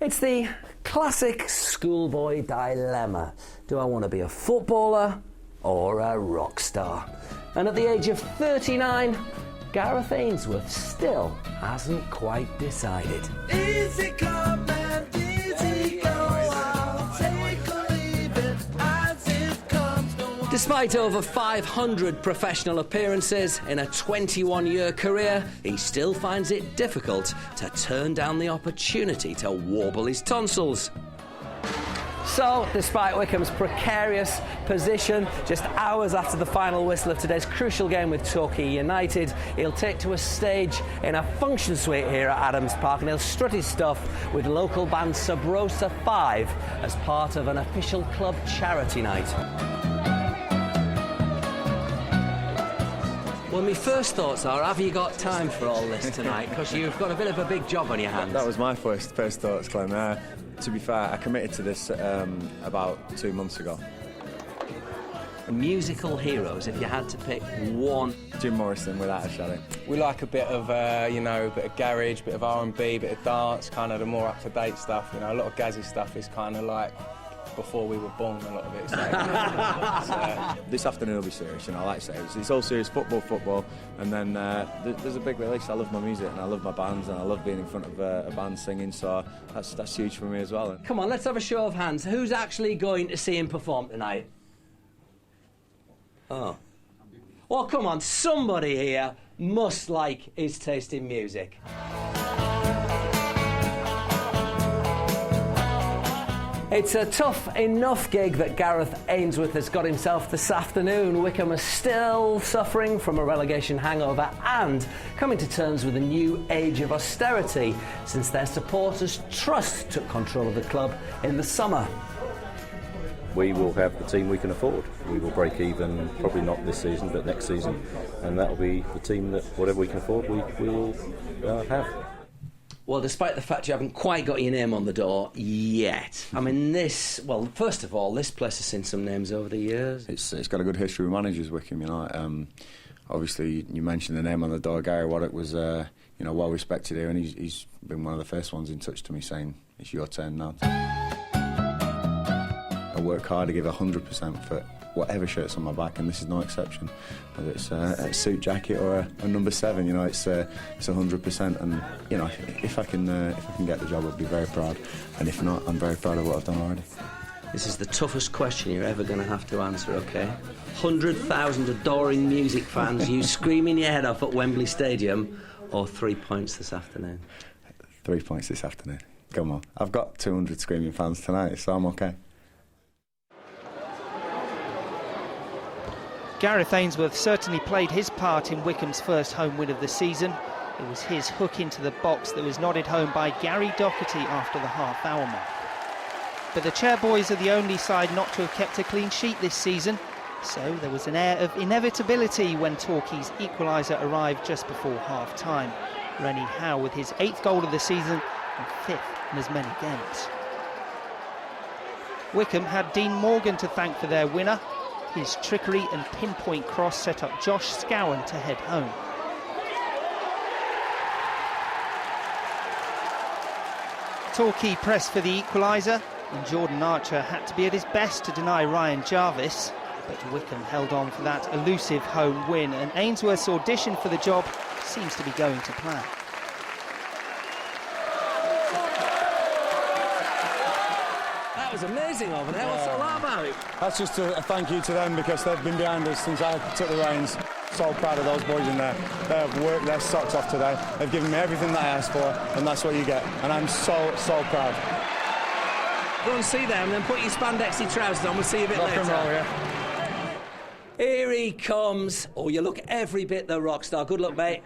It's the classic schoolboy dilemma. Do I want to be a footballer or a rock star? And at the age of 39, Gareth Ainsworth still hasn't quite decided. Easy come and easy go. I'll take or leave it as it comes. Despite over 500 professional appearances in a 21-year career, he still finds it difficult to turn down the opportunity to warble his tonsils. So, despite Wycombe's precarious position, just hours after the final whistle of today's crucial game with Torquay United, he'll take to a stage in a function suite here at Adams Park, and he'll strut his stuff with local band Sub Rosa 5 as part of an official club charity night. Well, my first thoughts are, have you got time for all this tonight? Because you've got a bit of a big job on your hands. That was my first thoughts, Clem. To be fair, I committed to this about 2 months ago. Musical heroes, if you had to pick one. Jim Morrison, without a shadow. We like a bit of, you know, a bit of garage, bit of R&B, bit of dance, kind of the more up-to-date stuff. You know, a lot of Gazzy stuff is kind of like before we were born, a lot of it. So, This afternoon will be serious, you know, like I say, it's all serious, football, and then there's a big release. I love my music and I love my bands and I love being in front of a band singing, so that's huge for me as well. Come on, let's have a show of hands. Who's actually going to see him perform tonight? Oh. Well, come on, somebody here must like his taste in music. It's a tough enough gig that Gareth Ainsworth has got himself this afternoon. Wycombe are still suffering from a relegation hangover and coming to terms with a new age of austerity since their supporters' trust took control of the club in the summer. We will have the team we can afford. We will break even, probably not this season, but next season, and that will be the team that, whatever we can afford, we will have. Well, despite the fact you haven't quite got your name on the door yet, I mean, well, first of all, this place has seen some names over the years. It's got a good history with managers, Wycombe, you know. Obviously, you mentioned the name on the door. Gary Waddock was, you know, well respected here, and he's been one of the first ones in touch to me saying, it's your turn now. I work hard to give 100% for whatever shirt's on my back, and this is no exception. Whether it's a suit jacket or a number 7, you know, it's 100%. And you know, if I can get the job, I'd be very proud. And if not, I'm very proud of what I've done already. This is the toughest question you're ever going to have to answer, OK? 100,000 adoring music fans, you screaming your head off at Wembley Stadium, or 3 points this afternoon? 3 points this afternoon. Come on, I've got 200 screaming fans tonight, so I'm OK. Gareth Ainsworth certainly played his part in Wycombe's first home win of the season. It was his hook into the box that was nodded home by Gary Doherty after the half-hour mark. But the Chairboys are the only side not to have kept a clean sheet this season, so there was an air of inevitability when Torquay's equaliser arrived just before half-time. Rennie Howe with his 8th goal of the season and 5th in as many games. Wycombe had Dean Morgan to thank for their winner. His trickery and pinpoint cross set up Josh Scowen to head home. Torquay pressed for the equaliser, and Jordan Archer had to be at his best to deny Ryan Jarvis. But Wycombe held on for that elusive home win, and Ainsworth's audition for the job seems to be going to plan. That was amazing over there. What's all that about? That's just a thank you to them, because they've been behind us since I took the reins. So proud of those boys in there. They have worked their socks off today. They've given me everything that I asked for, and that's what you get. And I'm so proud. Go and see them, and then put your spandexy trousers on. We'll see you a bit later. Rock and roll, yeah. Here he comes. Oh, you look every bit the rock star. Good luck, mate.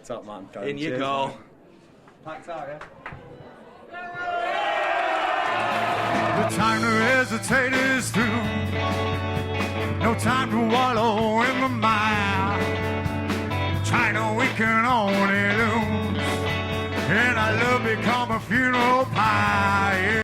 Top man. In you go. Man. Packed out, yeah? The time to hesitate is through. No time to wallow in the mire. China, we can only lose. And I love become a funeral pie.